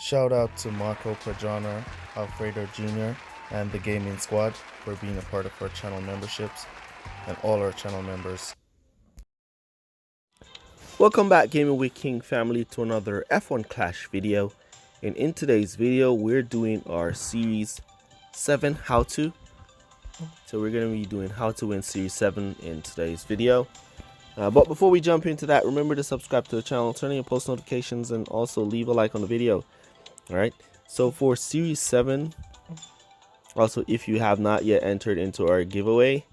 Shout out to Marco Padrana, Alfredo Jr., and the gaming squad for being a part of our channel memberships and all our channel members. Welcome back, Gaming with King family, to another F1 Clash video. And in today's video, we're doing our Series 7 how-to. So we're going to be doing how to win Series 7 in today's video. But before we jump into that, remember to subscribe to the channel, turn on your post notifications, and also leave a like on the video. Alright, so for Series 7, also if you have not yet entered into our giveaway,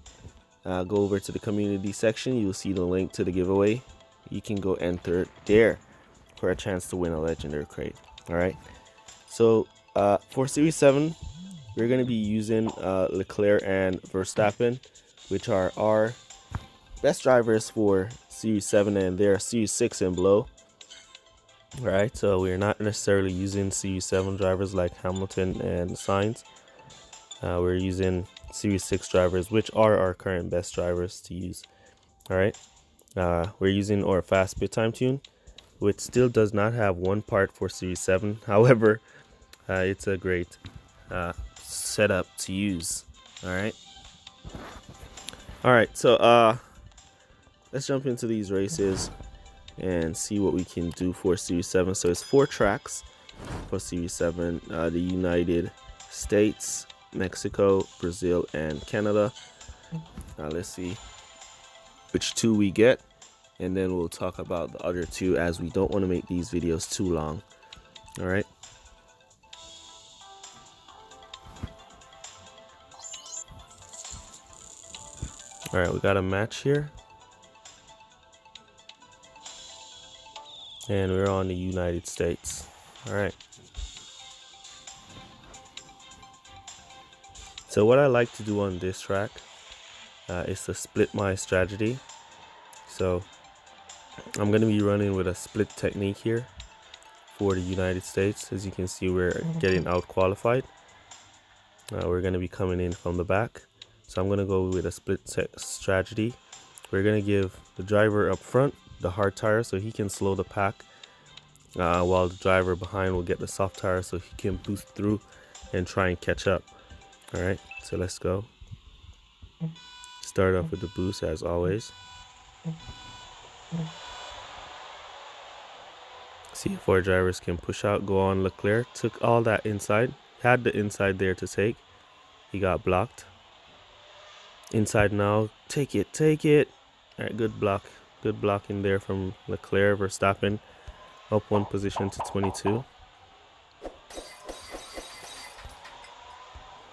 go over to the community section. You'll see the link to the giveaway. You can go enter it there for a chance to win a legendary crate. Alright, so for Series 7, we're going to be using Leclerc and Verstappen, which are our best drivers for Series 7, and they're Series 6 and below. Alright, so we're not necessarily using Series 7 drivers like Hamilton and Sainz. We're using Series 6 drivers, which are our current best drivers to use. Alright, we're using our fast bit time tune, which still does not have one part for Series 7. However, it's a great setup to use. Alright, so let's jump into these races and see what we can do for Series 7. So it's 4 tracks for Series 7, the United States, Mexico, Brazil, and Canada. Let's see which 2 we get, and then we'll talk about the other 2, as we don't want to make these videos too long. Alright, we got a match here, and we're on the United States. Alright, so what I like to do on this track is to split my strategy. So I'm going to be running with a split technique here for the United States. As you can see, we're getting out qualified. We're going to be coming in from the back, so I'm going to go with a split strategy. We're going to give the driver up front the hard tire so he can slow the pack, while the driver behind will get the soft tire so he can boost through and try and catch up. Alright, so let's go. Start off with the boost as always. See if our drivers can push out. Go on. Leclerc took all that inside, had the inside there to take. He got blocked. Inside now, take it. Alright, good block. Good block in there from Leclerc. Verstappen up 1 position to 22.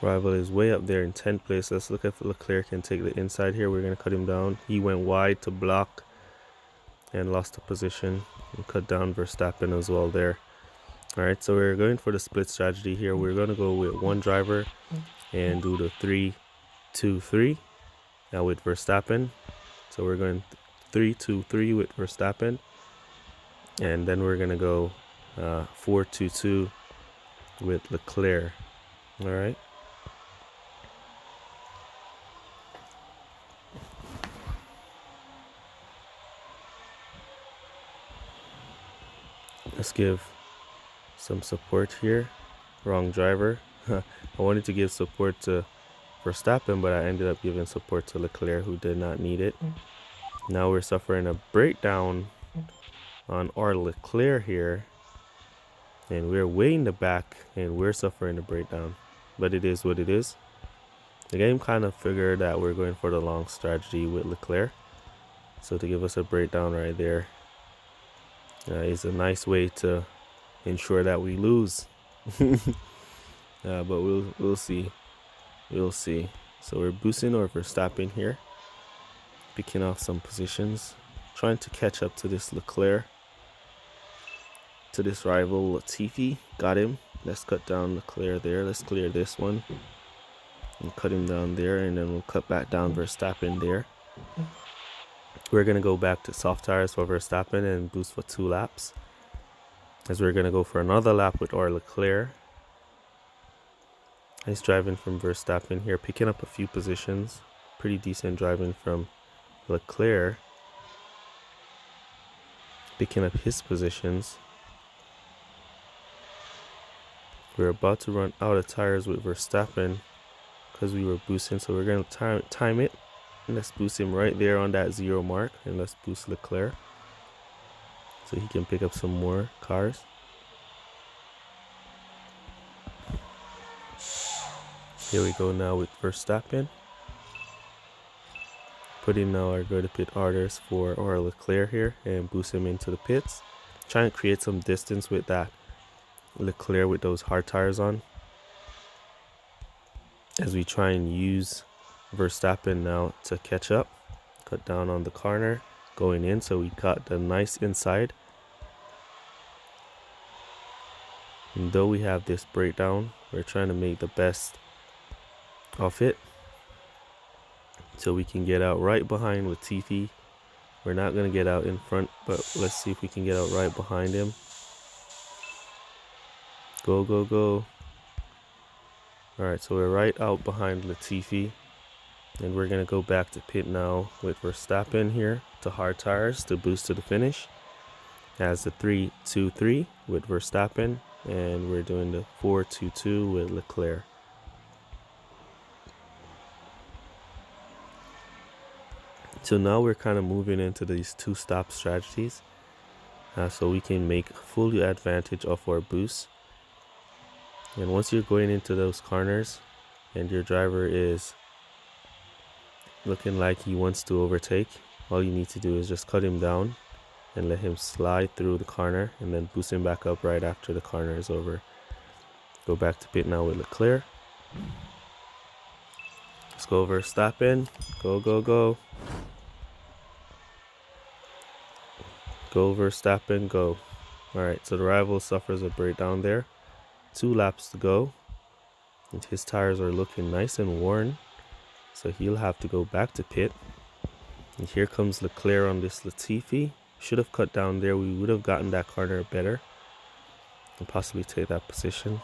Rival is way up there in 10th place. Let's look if Leclerc can take the inside here. We're going to cut him down. He went wide to block and lost the position, and cut down Verstappen as well there. Alright, so we're going for the split strategy here. We're going to go with one driver and do the 3-2-3 now with Verstappen. So we're going 3-2-3 with Verstappen, and then we're going to go 4-2-2 with Leclerc. Alright, let's give some support here. Wrong driver. I wanted to give support to Verstappen, but I ended up giving support to Leclerc, who did not need it. Now we're suffering a breakdown on our Leclerc here, and we're way in the back and we're suffering a breakdown, but it is what it is. The game kind of figured that we're going for the long strategy with Leclerc, so to give us a breakdown right there is a nice way to ensure that we lose. But we'll see. So we're boosting our Verstappen here, picking off some positions, trying to catch up to this Leclerc, to this rival Latifi. Got him. Let's cut down Leclerc there. Let's clear this one and cut him down there, and then we'll cut back down Verstappen there. We're going to go back to soft tires for Verstappen and boost for 2 laps, as we're going to go for another lap with our Leclerc. Nice driving from Verstappen here, picking up a few positions. Pretty decent driving from Leclerc, picking up his positions. We're about to run out of tires with Verstappen because we were boosting, so we're going to time it. And let's boost him right there on that 0 mark, and let's boost Leclerc so he can pick up some more cars. Here we go now with Verstappen. Putting now our go to pit orders for our Leclerc here and boost him into the pits. Trying to create some distance with that Leclerc with those hard tires on, as we try and use Verstappen now to catch up. Cut down on the corner going in, so we got the nice inside. And though we have this breakdown, we're trying to make the best of it so we can get out right behind Latifi. We're not going to get out in front, but let's see if we can get out right behind him. Go, go, go. Alright, so we're right out behind Latifi. And we're going to go back to pit now with Verstappen here to hard tires to boost to the finish. As the 3-2-3 with Verstappen. And we're doing the 4-2-2 with Leclerc. So now we're kind of moving into these 2-stop strategies. So we can make full advantage of our boost. And once you're going into those corners and your driver is looking like he wants to overtake, all you need to do is just cut him down and let him slide through the corner and then boost him back up right after the corner is over. Go back to pit now with Leclerc. Let's go Verstappen. Go, go, go. Go Verstappen, go. Alright, so the rival suffers a breakdown there. 2 laps to go. And his tires are looking nice and worn, so he'll have to go back to pit. And here comes Leclerc on this Latifi. Should have cut down there. We would have gotten that corner better and possibly take that position.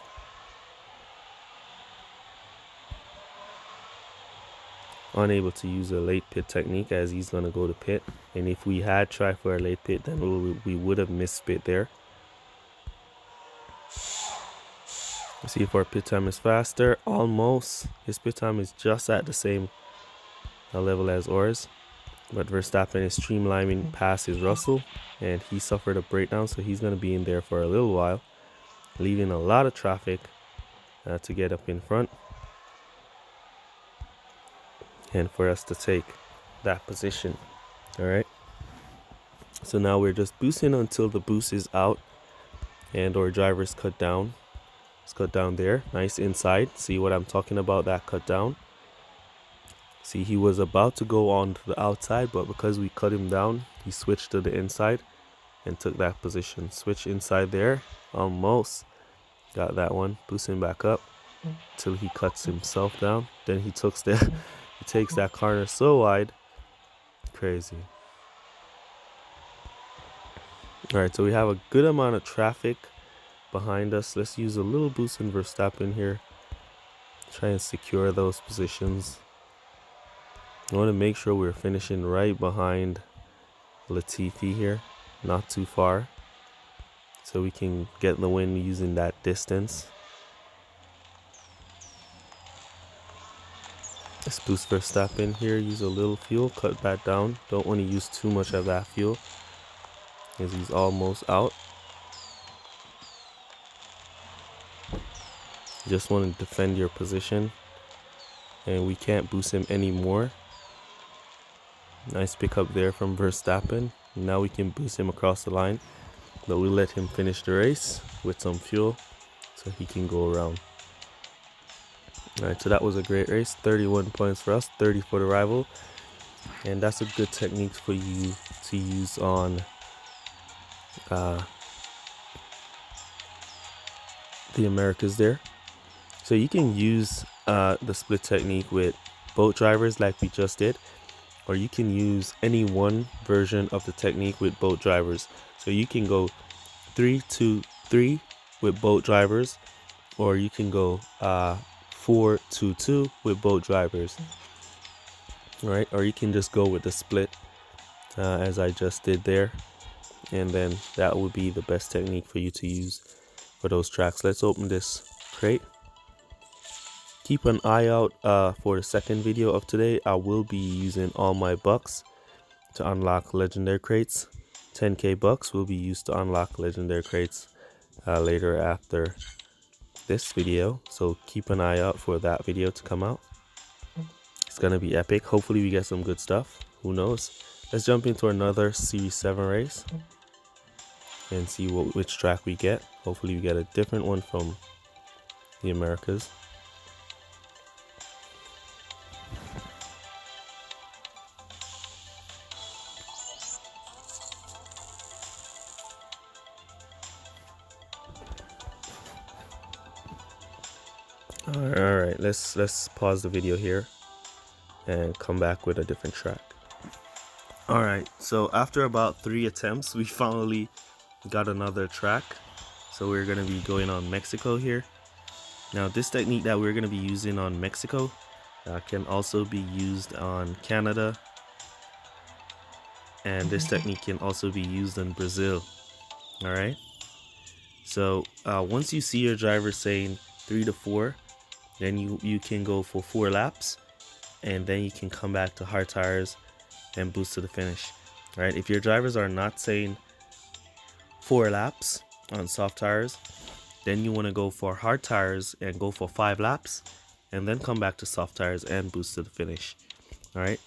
Unable to use a late pit technique as he's going to go to pit. And if we had tried for a late pit, then we would have missed pit there. Let's see if our pit time is faster. Almost. His pit time is just at the same level as ours. But Verstappen is streamlining past his Russell. And he suffered a breakdown, so he's going to be in there for a little while, leaving a lot of traffic to get up in front. And for us to take that position. Alright. So now we're just boosting until the boost is out. And our driver's cut down. Let's cut down there. Nice inside. See what I'm talking about, that cut down. See, he was about to go on to the outside, but because we cut him down, he switched to the inside and took that position. Switch inside there. Almost got that one. Boosting back up till he cuts himself down. Then he takes that corner so wide. Crazy. Alright, so we have a good amount of traffic behind us. Let's use a little boost in Verstappen here. Try and secure those positions. I want to make sure we're finishing right behind Latifi here. Not too far. So we can get the win using that distance. Let's boost Verstappen here. Use a little fuel. Cut back down. Don't want to use too much of that fuel, as he's almost out. Just want to defend your position. And we can't boost him anymore. Nice pickup there from Verstappen. Now we can boost him across the line. But we let him finish the race with some fuel so he can go around. Alright, so that was a great race. 31 points for us, 30 for the rival. And that's a good technique for you to use on the Americas there. So you can use the split technique with both drivers like we just did, or you can use any one version of the technique with both drivers. So you can go 3-2-3 with both drivers, or you can go 4-2-2 with both drivers. Alright, or you can just go with the split as I just did there, and then that would be the best technique for you to use for those tracks. Let's open this crate. Keep an eye out for the second video of today. I will be using all my bucks to unlock legendary crates. 10k bucks will be used to unlock legendary crates later after this video, so keep an eye out for that video to come out. It's gonna be epic. Hopefully we get some good stuff. Who knows? Let's jump into another series 7 race and see which track we get. Hopefully we get a different one from the Americas. All right, let's pause the video here and come back with a different track. All right, so after about 3 attempts, we finally got another track. So we're gonna be going on Mexico here. Now this technique that we're gonna be using on Mexico can also be used on Canada, and this technique can also be used in Brazil. All right, so once you see your driver saying 3 to 4, then you can go for 4 laps, and then you can come back to hard tires and boost to the finish. All right, if your drivers are not saying 4 laps on soft tires, then you want to go for hard tires and go for 5 laps, and then come back to soft tires and boost to the finish. All right,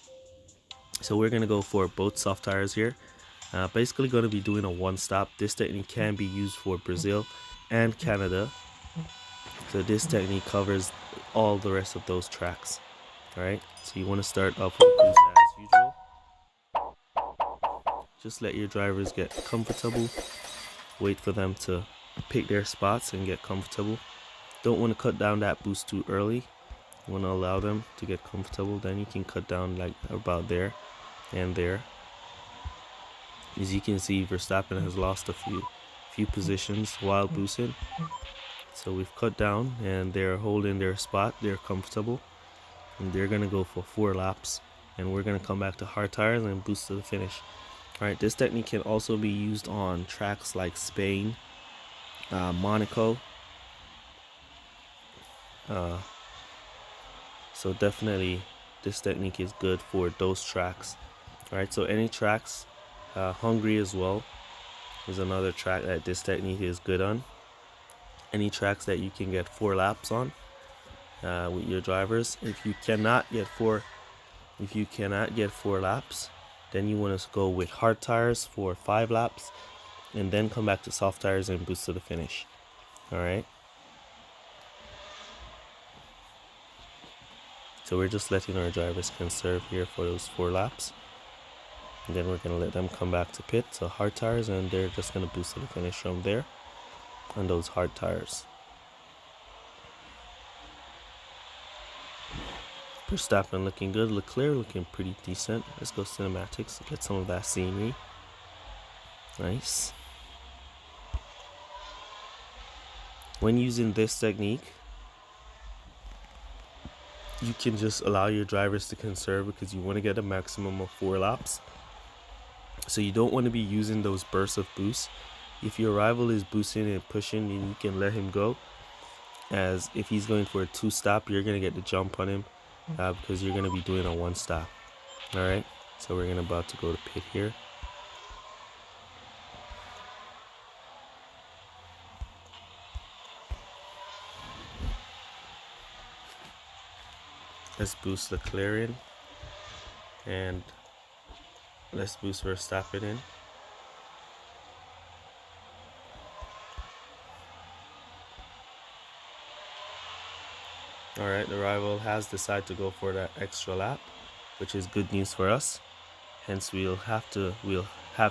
so we're gonna go for both soft tires here. Basically going to be doing a 1-stop. This technique can be used for Brazil and Canada. So this technique covers all the rest of those tracks. Alright, so you want to start off with boost as usual. Just let your drivers get comfortable. Wait for them to pick their spots and get comfortable. Don't want to cut down that boost too early. You want to allow them to get comfortable. Then you can cut down like about there and there. As you can see, Verstappen has lost a few positions while boosting. So we've cut down and they're holding their spot, they're comfortable, and they're gonna go for 4 laps, and we're gonna come back to hard tires and boost to the finish. Alright, this technique can also be used on tracks like Spain, Monaco. So definitely this technique is good for those tracks. Alright, so any tracks, Hungary as well is another track that this technique is good on. Any tracks that you can get 4 laps on with your drivers. If you cannot get 4 laps, then you want to go with hard tires for 5 laps, and then come back to soft tires and boost to the finish. All right. So we're just letting our drivers conserve here for those 4 laps, and then we're gonna let them come back to pit to hard tires, and they're just gonna boost to the finish from there on those hard tires. Verstappen looking good, Leclerc looking pretty decent. Let's go cinematics to get some of that scenery. Nice. When using this technique, you can just allow your drivers to conserve because you want to get a maximum of 4 laps. So you don't want to be using those bursts of boost. If your rival is boosting and pushing, then you can let him go. As if he's going for a 2-stop, you're going to get the jump on him because you're going to be doing a 1-stop. Alright, so we're about to go to pit here. Let's boost Leclerc in, and let's boost Verstappen in. Alright, the rival has decided to go for that extra lap, which is good news for us. Hence we'll have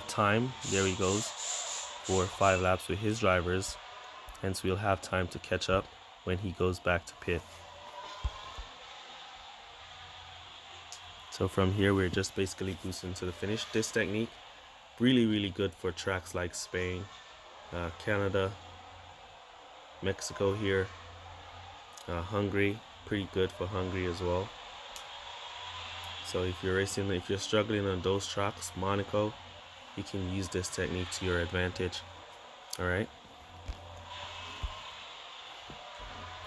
time, there he goes, for 5 laps with his drivers. Hence we'll have time to catch up when he goes back to pit. So from here we're just basically boosting to the finish. This technique really good for tracks like Spain, Canada, Mexico here, Hungary, pretty good for Hungary as well. So if you're struggling on those tracks, Monaco, you can use this technique to your advantage. All right.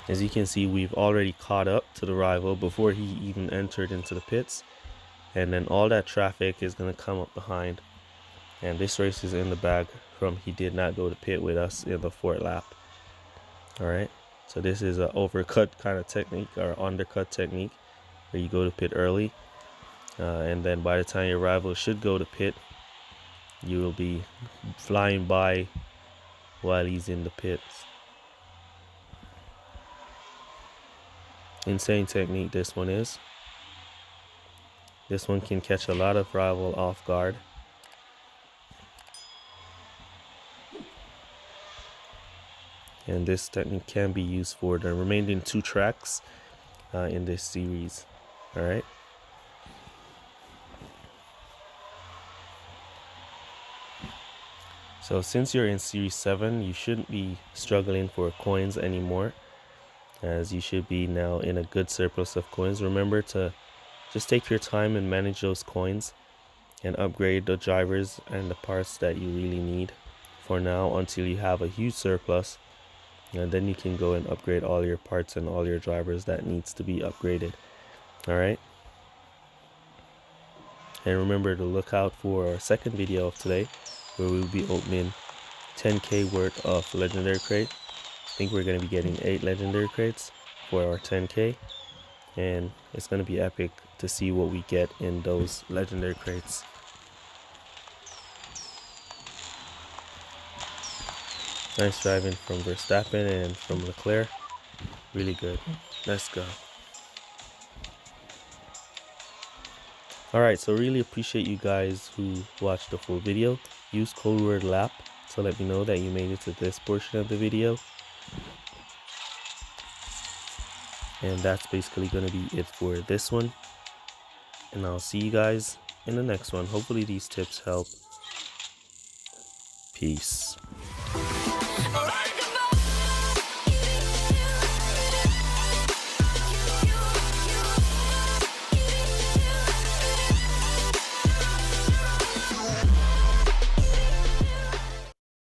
As you can see, we've already caught up to the rival before he even entered into the pits, and then all that traffic is going to come up behind, and this race is in the bag from he did not go to pit with us in the 4th lap. All right, so this is an overcut kind of technique, or undercut technique, where you go to pit early, and then by the time your rival should go to pit, you will be flying by while he's in the pits. Insane technique this one is. This one can catch a lot of rival off guard. And this technique can be used for the remaining 2 tracks in this series. Alright. So since you're in Series 7, you shouldn't be struggling for coins anymore, as you should be now in a good surplus of coins. Remember to just take your time and manage those coins and upgrade the drivers and the parts that you really need for now until you have a huge surplus, and then you can go and upgrade all your parts and all your drivers that needs to be upgraded. Alright, and remember to look out for our second video of today, where we'll be opening 10k worth of legendary crate. I think we're going to be getting 8 legendary crates for our 10k, and it's going to be epic to see what we get in those legendary crates. Nice driving from Verstappen and from Leclerc. Really good. Let's go. Alright, so really appreciate you guys who watched the full video. Use code word LAP to let me know that you made it to this portion of the video. And that's basically going to be it for this one. And I'll see you guys in the next one. Hopefully these tips help. Peace.